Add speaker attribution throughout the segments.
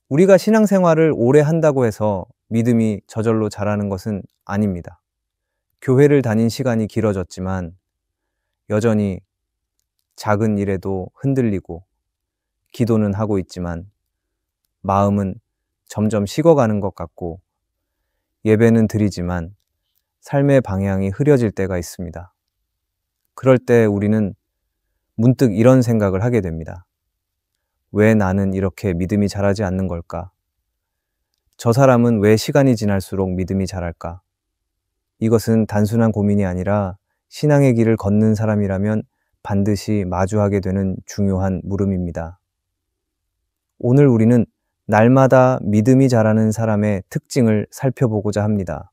Speaker 1: 우리가 신앙생활을 오래 한다고 해서 믿음이 저절로 자라는 것은 아닙니다. 교회를 다닌 시간이 길어졌지만 여전히 작은 일에도 흔들리고 기도는 하고 있지만 마음은 점점 식어가는 것 같고 예배는 드리지만 삶의 방향이 흐려질 때가 있습니다. 그럴 때 우리는 문득 이런 생각을 하게 됩니다. 왜 나는 이렇게 믿음이 자라지 않는 걸까? 저 사람은 왜 시간이 지날수록 믿음이 자랄까? 이것은 단순한 고민이 아니라 신앙의 길을 걷는 사람이라면 반드시 마주하게 되는 중요한 물음입니다. 오늘 우리는 날마다 믿음이 자라는 사람의 특징을 살펴보고자 합니다.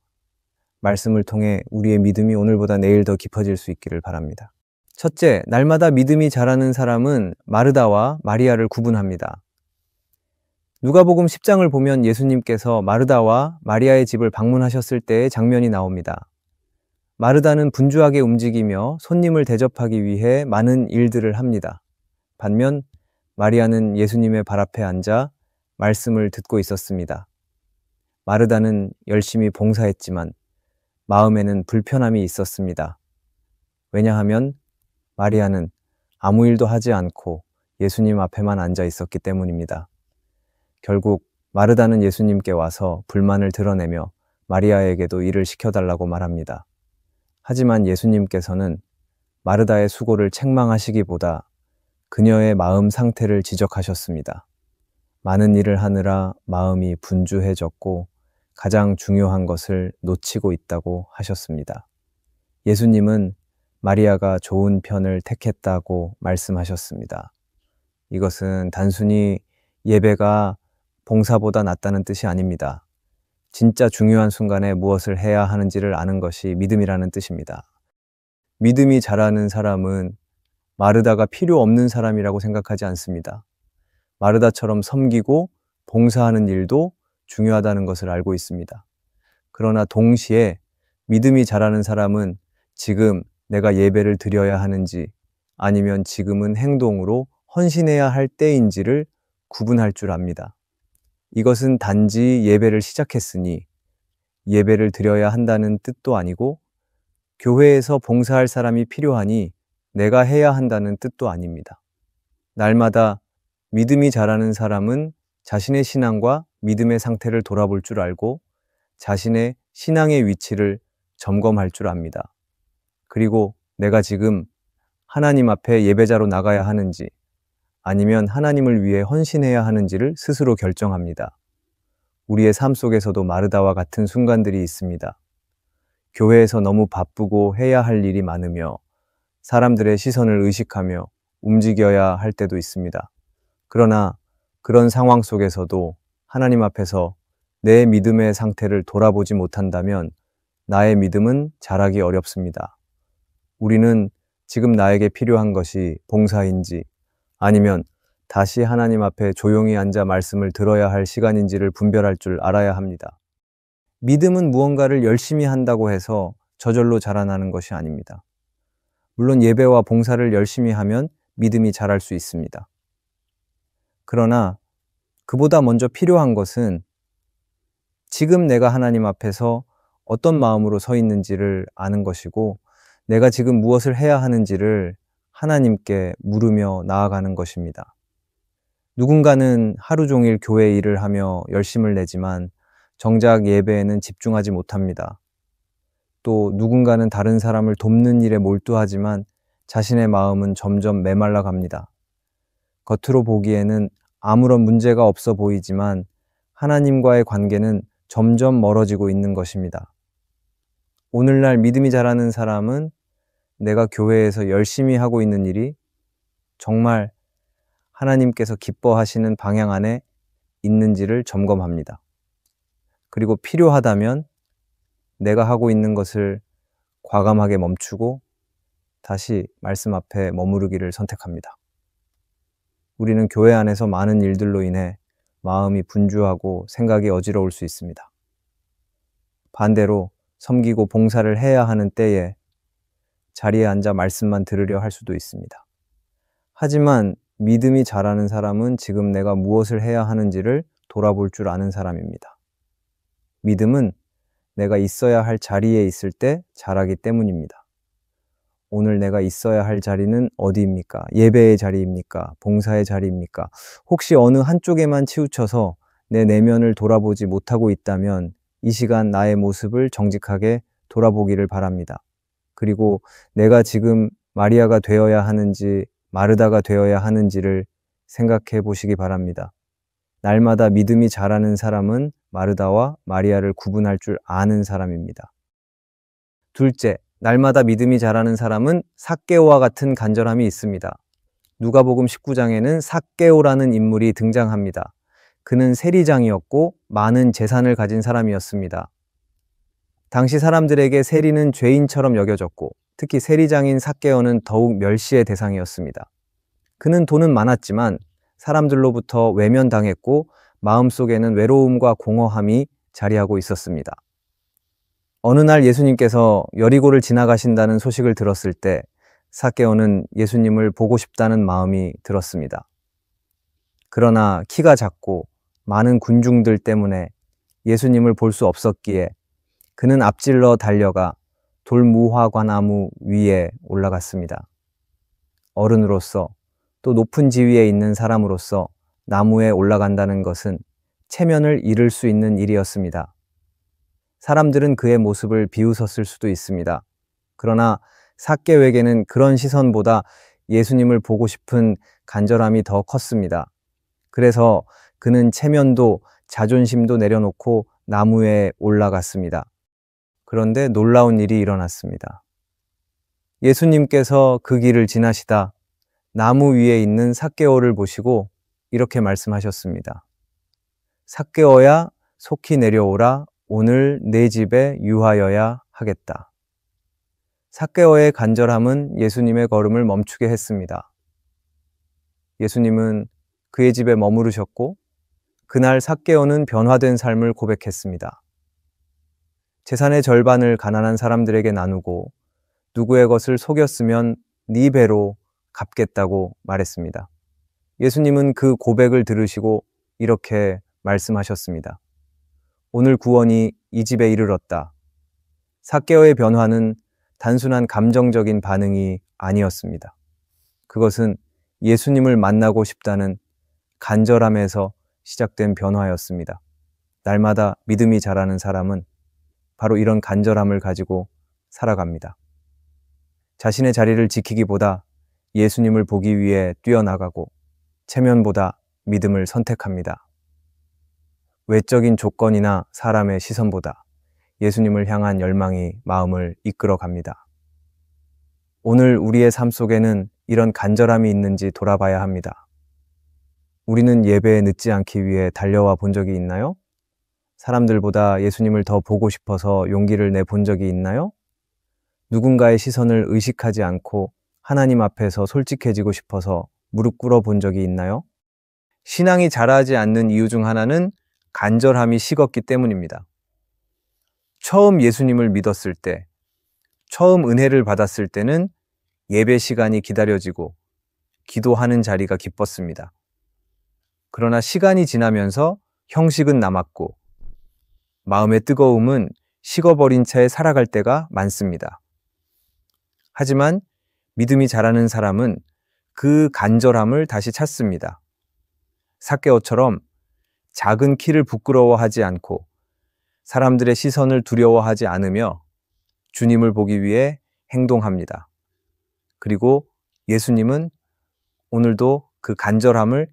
Speaker 1: 말씀을 통해 우리의 믿음이 오늘보다 내일 더 깊어질 수 있기를 바랍니다. 첫째, 날마다 믿음이 자라는 사람은 마르다와 마리아를 구분합니다. 누가복음 10장을 보면 예수님께서 마르다와 마리아의 집을 방문하셨을 때의 장면이 나옵니다. 마르다는 분주하게 움직이며 손님을 대접하기 위해 많은 일들을 합니다. 반면 마리아는 예수님의 발 앞에 앉아 말씀을 듣고 있었습니다. 마르다는 열심히 봉사했지만 마음에는 불편함이 있었습니다. 왜냐하면 마리아는 아무 일도 하지 않고 예수님 앞에만 앉아 있었기 때문입니다. 결국 마르다는 예수님께 와서 불만을 드러내며 마리아에게도 일을 시켜달라고 말합니다. 하지만 예수님께서는 마르다의 수고를 책망하시기보다 그녀의 마음 상태를 지적하셨습니다. 많은 일을 하느라 마음이 분주해졌고 가장 중요한 것을 놓치고 있다고 하셨습니다. 예수님은 마리아가 좋은 편을 택했다고 말씀하셨습니다. 이것은 단순히 예배가 봉사보다 낫다는 뜻이 아닙니다. 진짜 중요한 순간에 무엇을 해야 하는지를 아는 것이 믿음이라는 뜻입니다. 믿음이 자라는 사람은 마르다가 필요 없는 사람이라고 생각하지 않습니다. 마르다처럼 섬기고 봉사하는 일도 중요하다는 것을 알고 있습니다. 그러나 동시에 믿음이 자라는 사람은 지금 내가 예배를 드려야 하는지 아니면 지금은 행동으로 헌신해야 할 때인지를 구분할 줄 압니다. 이것은 단지 예배를 시작했으니 예배를 드려야 한다는 뜻도 아니고 교회에서 봉사할 사람이 필요하니 내가 해야 한다는 뜻도 아닙니다. 날마다 믿음이 자라는 사람은 자신의 신앙과 믿음의 상태를 돌아볼 줄 알고 자신의 신앙의 위치를 점검할 줄 압니다. 그리고 내가 지금 하나님 앞에 예배자로 나가야 하는지 아니면 하나님을 위해 헌신해야 하는지를 스스로 결정합니다. 우리의 삶 속에서도 마르다와 같은 순간들이 있습니다. 교회에서 너무 바쁘고 해야 할 일이 많으며 사람들의 시선을 의식하며 움직여야 할 때도 있습니다. 그러나 그런 상황 속에서도 하나님 앞에서 내 믿음의 상태를 돌아보지 못한다면 나의 믿음은 자라기 어렵습니다. 우리는 지금 나에게 필요한 것이 봉사인지 아니면 다시 하나님 앞에 조용히 앉아 말씀을 들어야 할 시간인지를 분별할 줄 알아야 합니다. 믿음은 무언가를 열심히 한다고 해서 저절로 자라나는 것이 아닙니다. 물론 예배와 봉사를 열심히 하면 믿음이 자랄 수 있습니다. 그러나 그보다 먼저 필요한 것은 지금 내가 하나님 앞에서 어떤 마음으로 서 있는지를 아는 것이고 내가 지금 무엇을 해야 하는지를 하나님께 물으며 나아가는 것입니다. 누군가는 하루 종일 교회 일을 하며 열심을 내지만 정작 예배에는 집중하지 못합니다. 또 누군가는 다른 사람을 돕는 일에 몰두하지만 자신의 마음은 점점 메말라 갑니다. 겉으로 보기에는 아무런 문제가 없어 보이지만 하나님과의 관계는 점점 멀어지고 있는 것입니다. 오늘날 믿음이 자라는 사람은 내가 교회에서 열심히 하고 있는 일이 정말 하나님께서 기뻐하시는 방향 안에 있는지를 점검합니다. 그리고 필요하다면 내가 하고 있는 것을 과감하게 멈추고 다시 말씀 앞에 머무르기를 선택합니다. 우리는 교회 안에서 많은 일들로 인해 마음이 분주하고 생각이 어지러울 수 있습니다. 반대로 섬기고 봉사를 해야 하는 때에 자리에 앉아 말씀만 들으려 할 수도 있습니다. 하지만 믿음이 자라는 사람은 지금 내가 무엇을 해야 하는지를 돌아볼 줄 아는 사람입니다. 믿음은 내가 있어야 할 자리에 있을 때 자라기 때문입니다. 오늘 내가 있어야 할 자리는 어디입니까? 예배의 자리입니까? 봉사의 자리입니까? 혹시 어느 한쪽에만 치우쳐서 내 내면을 돌아보지 못하고 있다면 이 시간 나의 모습을 정직하게 돌아보기를 바랍니다. 그리고 내가 지금 마리아가 되어야 하는지 마르다가 되어야 하는지를 생각해 보시기 바랍니다. 날마다 믿음이 자라는 사람은 마르다와 마리아를 구분할 줄 아는 사람입니다. 둘째, 날마다 믿음이 자라는 사람은 삭개오와 같은 간절함이 있습니다. 누가복음 19장에는 삭개오라는 인물이 등장합니다. 그는 세리장이었고 많은 재산을 가진 사람이었습니다. 당시 사람들에게 세리는 죄인처럼 여겨졌고 특히 세리장인 삭개오는 더욱 멸시의 대상이었습니다. 그는 돈은 많았지만 사람들로부터 외면당했고 마음속에는 외로움과 공허함이 자리하고 있었습니다. 어느 날 예수님께서 여리고를 지나가신다는 소식을 들었을 때 삭개오는 예수님을 보고 싶다는 마음이 들었습니다. 그러나 키가 작고 많은 군중들 때문에 예수님을 볼 수 없었기에 그는 앞질러 달려가 돌무화과나무 위에 올라갔습니다. 어른으로서 또 높은 지위에 있는 사람으로서 나무에 올라간다는 것은 체면을 잃을 수 있는 일이었습니다. 사람들은 그의 모습을 비웃었을 수도 있습니다. 그러나 삭개오에게는 그런 시선보다 예수님을 보고 싶은 간절함이 더 컸습니다. 그래서 그는 체면도 자존심도 내려놓고 나무에 올라갔습니다. 그런데 놀라운 일이 일어났습니다. 예수님께서 그 길을 지나시다 나무 위에 있는 삭개오를 보시고 이렇게 말씀하셨습니다. 삭개오야, 속히 내려오라. 오늘 내 집에 유하여야 하겠다. 삭개오의 간절함은 예수님의 걸음을 멈추게 했습니다. 예수님은 그의 집에 머무르셨고 그날 삭개오는 변화된 삶을 고백했습니다. 재산의 절반을 가난한 사람들에게 나누고 누구의 것을 속였으면 네 배로 갚겠다고 말했습니다. 예수님은 그 고백을 들으시고 이렇게 말씀하셨습니다. 오늘 구원이 이 집에 이르렀다. 삭개오의 변화는 단순한 감정적인 반응이 아니었습니다. 그것은 예수님을 만나고 싶다는 간절함에서 시작된 변화였습니다. 날마다 믿음이 자라는 사람은 바로 이런 간절함을 가지고 살아갑니다. 자신의 자리를 지키기보다 예수님을 보기 위해 뛰어나가고 체면보다 믿음을 선택합니다. 외적인 조건이나 사람의 시선보다 예수님을 향한 열망이 마음을 이끌어 갑니다. 오늘 우리의 삶 속에는 이런 간절함이 있는지 돌아봐야 합니다. 우리는 예배에 늦지 않기 위해 달려와 본 적이 있나요? 사람들보다 예수님을 더 보고 싶어서 용기를 내 본 적이 있나요? 누군가의 시선을 의식하지 않고 하나님 앞에서 솔직해지고 싶어서 무릎 꿇어 본 적이 있나요? 신앙이 자라지 않는 이유 중 하나는 간절함이 식었기 때문입니다. 처음 예수님을 믿었을 때, 처음 은혜를 받았을 때는 예배 시간이 기다려지고 기도하는 자리가 기뻤습니다. 그러나 시간이 지나면서 형식은 남았고 마음의 뜨거움은 식어버린 채 살아갈 때가 많습니다. 하지만 믿음이 자라는 사람은 그 간절함을 다시 찾습니다. 삭개오처럼 작은 키를 부끄러워하지 않고 사람들의 시선을 두려워하지 않으며 주님을 보기 위해 행동합니다. 그리고 예수님은 오늘도 그 간절함을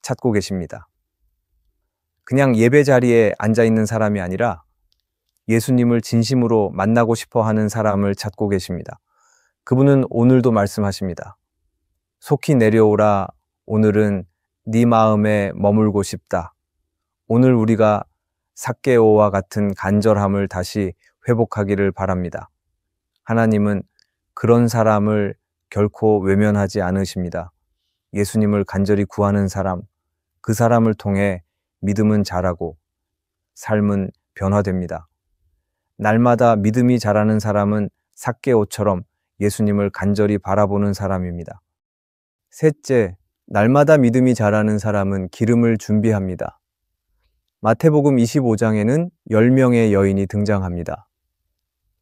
Speaker 1: 찾고 계십니다. 그냥 예배 자리에 앉아 있는 사람이 아니라 예수님을 진심으로 만나고 싶어 하는 사람을 찾고 계십니다. 그분은 오늘도 말씀하십니다. 속히 내려오라. 오늘은 네 마음에 머물고 싶다. 오늘 우리가 삭개오와 같은 간절함을 다시 회복하기를 바랍니다. 하나님은 그런 사람을 결코 외면하지 않으십니다. 예수님을 간절히 구하는 사람, 그 사람을 통해 믿음은 자라고 삶은 변화됩니다. 날마다 믿음이 자라는 사람은 삭개오처럼 예수님을 간절히 바라보는 사람입니다. 셋째, 날마다 믿음이 자라는 사람은 기름을 준비합니다. 마태복음 25장에는 10명의 여인이 등장합니다.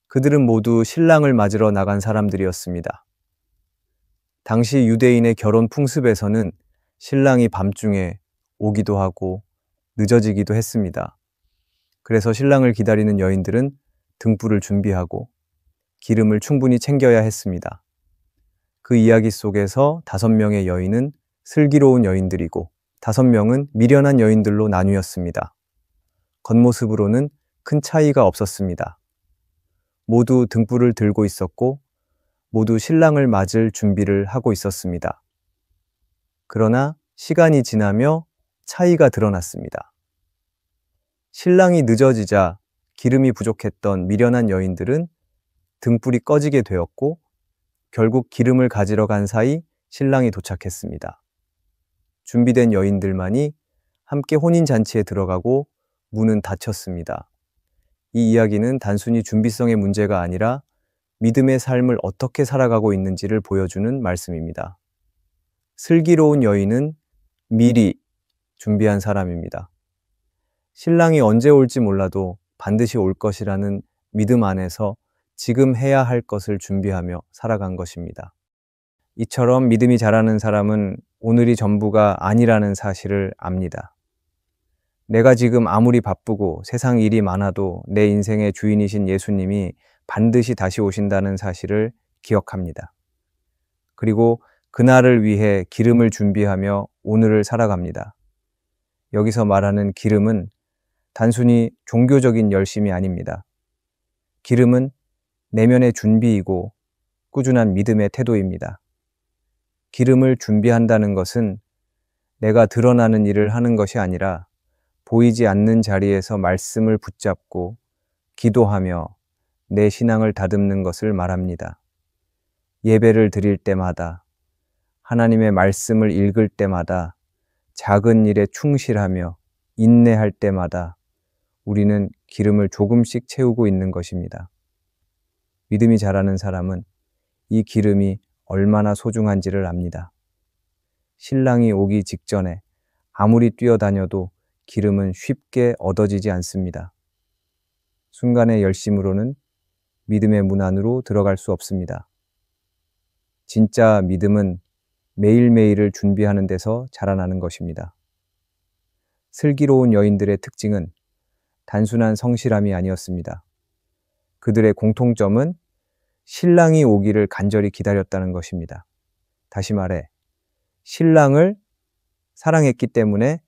Speaker 1: 그들은 모두 신랑을 맞으러 나간 사람들이었습니다. 당시 유대인의 결혼 풍습에서는 신랑이 밤중에 오기도 하고 늦어지기도 했습니다. 그래서 신랑을 기다리는 여인들은 등불을 준비하고 기름을 충분히 챙겨야 했습니다. 그 이야기 속에서 5명의 여인은 슬기로운 여인들이고 5명은 미련한 여인들로 나뉘었습니다. 겉모습으로는 큰 차이가 없었습니다. 모두 등불을 들고 있었고 모두 신랑을 맞을 준비를 하고 있었습니다. 그러나 시간이 지나며 차이가 드러났습니다. 신랑이 늦어지자 기름이 부족했던 미련한 여인들은 등불이 꺼지게 되었고 결국 기름을 가지러 간 사이 신랑이 도착했습니다. 준비된 여인들만이 함께 혼인잔치에 들어가고 문은 닫혔습니다. 이 이야기는 단순히 준비성의 문제가 아니라 믿음의 삶을 어떻게 살아가고 있는지를 보여주는 말씀입니다. 슬기로운 여인은 미리 준비한 사람입니다. 신랑이 언제 올지 몰라도 반드시 올 것이라는 믿음 안에서 지금 해야 할 것을 준비하며 살아간 것입니다. 이처럼 믿음이 자라는 사람은 오늘이 전부가 아니라는 사실을 압니다. 내가 지금 아무리 바쁘고 세상 일이 많아도 내 인생의 주인이신 예수님이 반드시 다시 오신다는 사실을 기억합니다. 그리고 그날을 위해 기름을 준비하며 오늘을 살아갑니다. 여기서 말하는 기름은 단순히 종교적인 열심이 아닙니다. 기름은 내면의 준비이고 꾸준한 믿음의 태도입니다. 기름을 준비한다는 것은 내가 드러나는 일을 하는 것이 아니라 보이지 않는 자리에서 말씀을 붙잡고 기도하며 내 신앙을 다듬는 것을 말합니다. 예배를 드릴 때마다, 하나님의 말씀을 읽을 때마다, 작은 일에 충실하며 인내할 때마다 우리는 기름을 조금씩 채우고 있는 것입니다. 믿음이 자라는 사람은 이 기름이 얼마나 소중한지를 압니다. 신랑이 오기 직전에 아무리 뛰어다녀도 기름은 쉽게 얻어지지 않습니다. 순간의 열심으로는 믿음의 문 안으로 들어갈 수 없습니다. 진짜 믿음은 매일매일을 준비하는 데서 자라나는 것입니다. 슬기로운 여인들의 특징은 단순한 성실함이 아니었습니다. 그들의 공통점은 신랑이 오기를 간절히 기다렸다는 것입니다. 다시 말해, 신랑을 사랑했기 때문에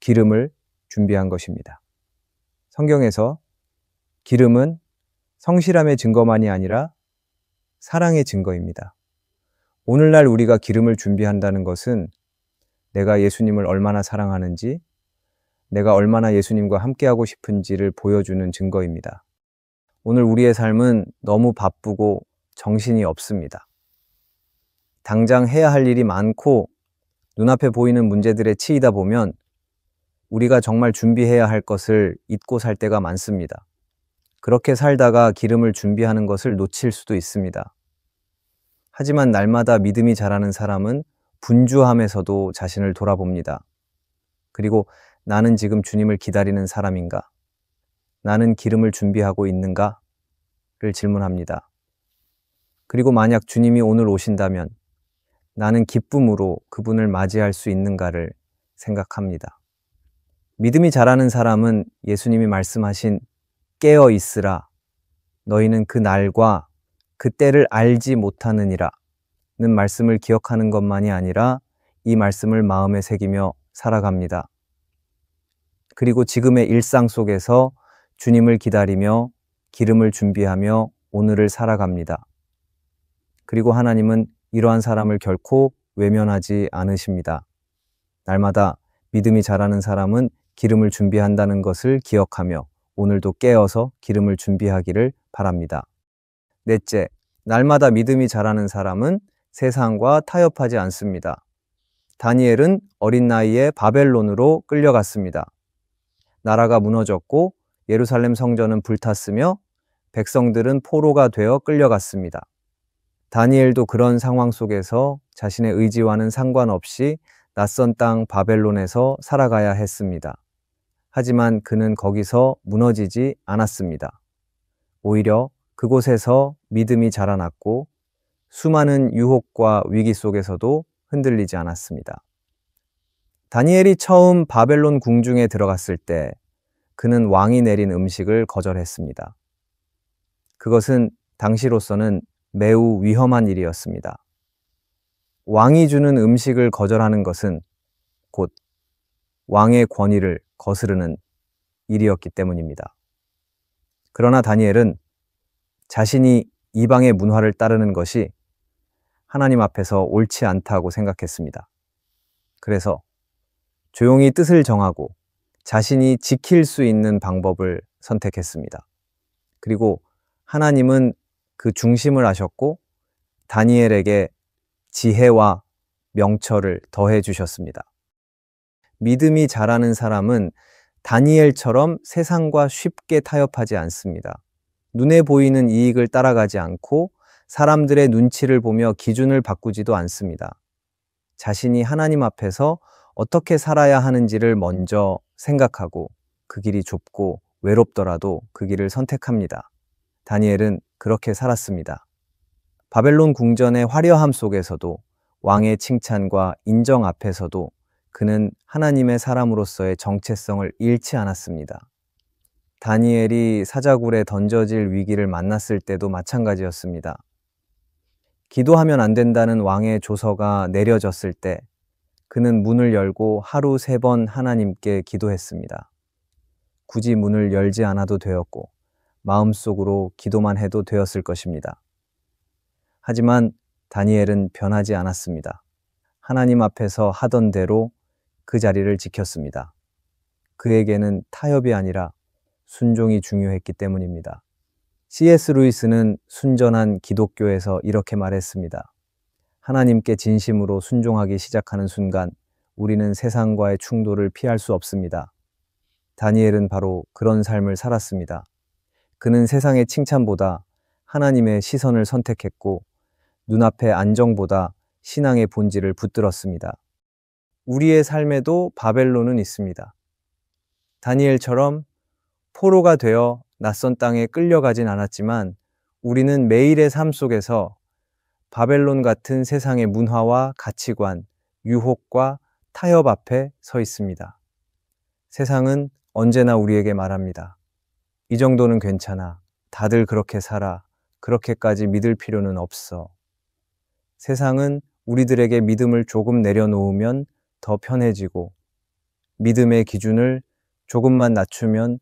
Speaker 1: 기름을 준비한 것입니다. 성경에서 기름은 성실함의 증거만이 아니라 사랑의 증거입니다. 오늘날 우리가 기름을 준비한다는 것은 내가 예수님을 얼마나 사랑하는지, 내가 얼마나 예수님과 함께하고 싶은지를 보여주는 증거입니다. 오늘 우리의 삶은 너무 바쁘고 정신이 없습니다. 당장 해야 할 일이 많고 눈앞에 보이는 문제들에 치이다 보면 우리가 정말 준비해야 할 것을 잊고 살 때가 많습니다. 그렇게 살다가 기름을 준비하는 것을 놓칠 수도 있습니다. 하지만 날마다 믿음이 자라는 사람은 분주함에서도 자신을 돌아봅니다. 그리고 나는 지금 주님을 기다리는 사람인가? 나는 기름을 준비하고 있는가? 를 질문합니다. 그리고 만약 주님이 오늘 오신다면 나는 기쁨으로 그분을 맞이할 수 있는가를 생각합니다. 믿음이 자라는 사람은 예수님이 말씀하신 깨어 있으라, 너희는 그 날과 그 때를 알지 못하느니라 는 말씀을 기억하는 것만이 아니라 이 말씀을 마음에 새기며 살아갑니다. 그리고 지금의 일상 속에서 주님을 기다리며 기름을 준비하며 오늘을 살아갑니다. 그리고 하나님은 이러한 사람을 결코 외면하지 않으십니다. 날마다 믿음이 자라는 사람은 기름을 준비한다는 것을 기억하며 오늘도 깨어서 기름을 준비하기를 바랍니다. 넷째, 날마다 믿음이 자라는 사람은 세상과 타협하지 않습니다. 다니엘은 어린 나이에 바벨론으로 끌려갔습니다. 나라가 무너졌고 예루살렘 성전은 불탔으며 백성들은 포로가 되어 끌려갔습니다. 다니엘도 그런 상황 속에서 자신의 의지와는 상관없이 낯선 땅 바벨론에서 살아가야 했습니다. 하지만 그는 거기서 무너지지 않았습니다. 오히려 그곳에서 믿음이 자라났고 수많은 유혹과 위기 속에서도 흔들리지 않았습니다. 다니엘이 처음 바벨론 궁중에 들어갔을 때 그는 왕이 내린 음식을 거절했습니다. 그것은 당시로서는 매우 위험한 일이었습니다. 왕이 주는 음식을 거절하는 것은 곧 왕의 권위를 거스르는 일이었기 때문입니다. 그러나 다니엘은 자신이 이방의 문화를 따르는 것이 하나님 앞에서 옳지 않다고 생각했습니다. 그래서 조용히 뜻을 정하고 자신이 지킬 수 있는 방법을 선택했습니다. 그리고 하나님은 그 중심을 아셨고 다니엘에게 지혜와 명철을 더해 주셨습니다. 믿음이 자라는 사람은 다니엘처럼 세상과 쉽게 타협하지 않습니다. 눈에 보이는 이익을 따라가지 않고 사람들의 눈치를 보며 기준을 바꾸지도 않습니다. 자신이 하나님 앞에서 어떻게 살아야 하는지를 먼저 생각하고 그 길이 좁고 외롭더라도 그 길을 선택합니다. 다니엘은 그렇게 살았습니다. 바벨론 궁전의 화려함 속에서도 왕의 칭찬과 인정 앞에서도 그는 하나님의 사람으로서의 정체성을 잃지 않았습니다. 다니엘이 사자굴에 던져질 위기를 만났을 때도 마찬가지였습니다. 기도하면 안 된다는 왕의 조서가 내려졌을 때 그는 문을 열고 하루 3번 하나님께 기도했습니다. 굳이 문을 열지 않아도 되었고 마음속으로 기도만 해도 되었을 것입니다. 하지만 다니엘은 변하지 않았습니다. 하나님 앞에서 하던 대로 그 자리를 지켰습니다. 그에게는 타협이 아니라 순종이 중요했기 때문입니다. C.S. 루이스는 순전한 기독교에서 이렇게 말했습니다. 하나님께 진심으로 순종하기 시작하는 순간 우리는 세상과의 충돌을 피할 수 없습니다. 다니엘은 바로 그런 삶을 살았습니다. 그는 세상의 칭찬보다 하나님의 시선을 선택했고 눈앞의 안정보다 신앙의 본질을 붙들었습니다. 우리의 삶에도 바벨론은 있습니다. 다니엘처럼 포로가 되어 낯선 땅에 끌려가진 않았지만 우리는 매일의 삶 속에서 바벨론 같은 세상의 문화와 가치관, 유혹과 타협 앞에 서 있습니다. 세상은 언제나 우리에게 말합니다. 이 정도는 괜찮아. 다들 그렇게 살아. 그렇게까지 믿을 필요는 없어. 세상은 우리들에게 믿음을 조금 내려놓으면 더 편해지고 믿음의 기준을 조금만 낮추면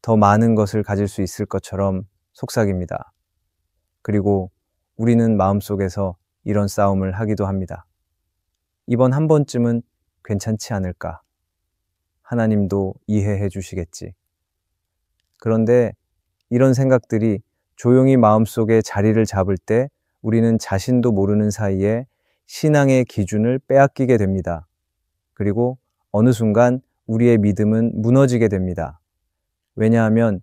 Speaker 1: 더 많은 것을 가질 수 있을 것처럼 속삭입니다. 그리고 우리는 마음속에서 이런 싸움을 하기도 합니다. 이번 한 번쯤은 괜찮지 않을까? 하나님도 이해해 주시겠지. 그런데 이런 생각들이 조용히 마음속에 자리를 잡을 때 우리는 자신도 모르는 사이에 신앙의 기준을 빼앗기게 됩니다. 그리고 어느 순간 우리의 믿음은 무너지게 됩니다. 왜냐하면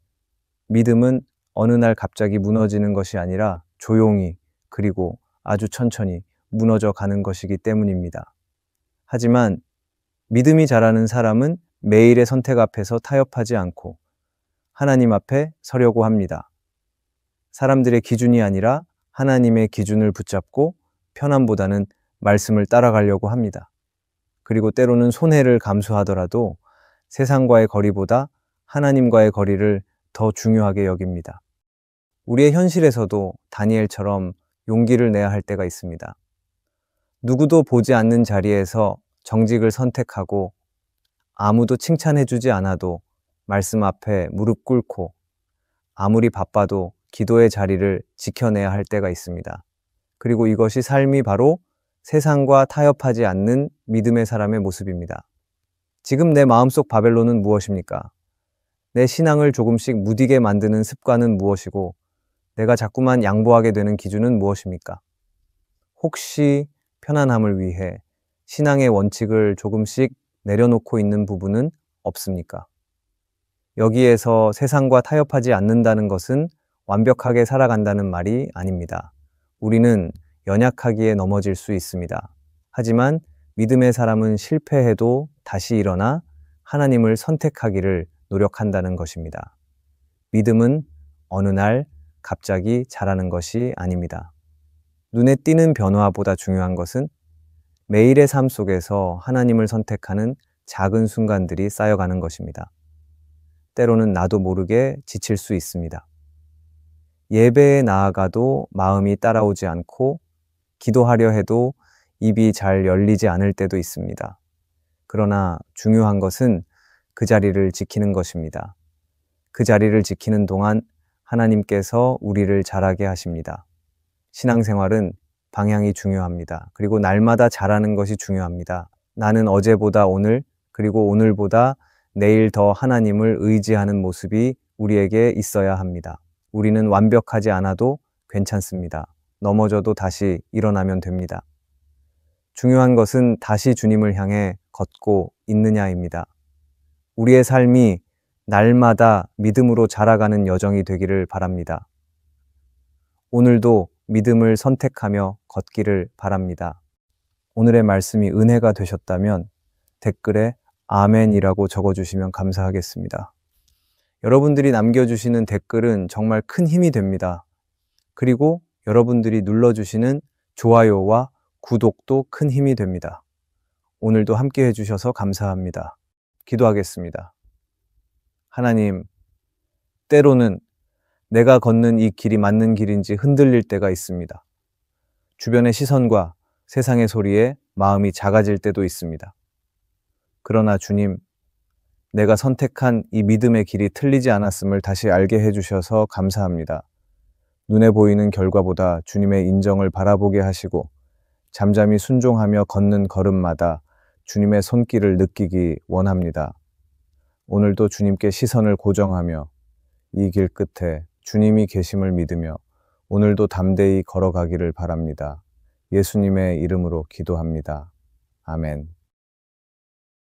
Speaker 1: 믿음은 어느 날 갑자기 무너지는 것이 아니라 조용히 그리고 아주 천천히 무너져 가는 것이기 때문입니다. 하지만 믿음이 자라는 사람은 매일의 선택 앞에서 타협하지 않고 하나님 앞에 서려고 합니다. 사람들의 기준이 아니라 하나님의 기준을 붙잡고 편함보다는 말씀을 따라가려고 합니다. 그리고 때로는 손해를 감수하더라도 세상과의 거리보다 하나님과의 거리를 더 중요하게 여깁니다. 우리의 현실에서도 다니엘처럼 용기를 내야 할 때가 있습니다. 누구도 보지 않는 자리에서 정직을 선택하고 아무도 칭찬해주지 않아도 말씀 앞에 무릎 꿇고 아무리 바빠도 기도의 자리를 지켜내야 할 때가 있습니다. 그리고 이것이 삶이 바로 세상과 타협하지 않는 믿음의 사람의 모습입니다. 지금 내 마음속 바벨론은 무엇입니까? 내 신앙을 조금씩 무디게 만드는 습관은 무엇이고 내가 자꾸만 양보하게 되는 기준은 무엇입니까? 혹시 편안함을 위해 신앙의 원칙을 조금씩 내려놓고 있는 부분은 없습니까? 여기에서 세상과 타협하지 않는다는 것은 완벽하게 살아간다는 말이 아닙니다. 우리는 연약하기에 넘어질 수 있습니다. 하지만 믿음의 사람은 실패해도 다시 일어나 하나님을 선택하기를 노력한다는 것입니다. 믿음은 어느 날 갑자기 자라는 것이 아닙니다. 눈에 띄는 변화보다 중요한 것은 매일의 삶 속에서 하나님을 선택하는 작은 순간들이 쌓여가는 것입니다. 때로는 나도 모르게 지칠 수 있습니다. 예배에 나아가도 마음이 따라오지 않고 기도하려 해도 입이 잘 열리지 않을 때도 있습니다. 그러나 중요한 것은 그 자리를 지키는 것입니다. 그 자리를 지키는 동안 하나님께서 우리를 자라게 하십니다. 신앙생활은 방향이 중요합니다. 그리고 날마다 자라는 것이 중요합니다. 나는 어제보다 오늘, 그리고 오늘보다 내일 더 하나님을 의지하는 모습이 우리에게 있어야 합니다. 우리는 완벽하지 않아도 괜찮습니다. 넘어져도 다시 일어나면 됩니다. 중요한 것은 다시 주님을 향해 걷고 있느냐입니다. 우리의 삶이 날마다 믿음으로 자라가는 여정이 되기를 바랍니다. 오늘도 믿음을 선택하며 걷기를 바랍니다. 오늘의 말씀이 은혜가 되셨다면 댓글에 아멘이라고 적어주시면 감사하겠습니다. 여러분들이 남겨주시는 댓글은 정말 큰 힘이 됩니다. 그리고 여러분들이 눌러주시는 좋아요와 구독도 큰 힘이 됩니다. 오늘도 함께 해주셔서 감사합니다. 기도하겠습니다. 하나님, 때로는 내가 걷는 이 길이 맞는 길인지 흔들릴 때가 있습니다. 주변의 시선과 세상의 소리에 마음이 작아질 때도 있습니다. 그러나 주님, 내가 선택한 이 믿음의 길이 틀리지 않았음을 다시 알게 해주셔서 감사합니다. 눈에 보이는 결과보다 주님의 인정을 바라보게 하시고 잠잠히 순종하며 걷는 걸음마다 주님의 손길을 느끼기 원합니다. 오늘도 주님께 시선을 고정하며 이 길 끝에 주님이 계심을 믿으며 오늘도 담대히 걸어가기를 바랍니다. 예수님의 이름으로 기도합니다. 아멘.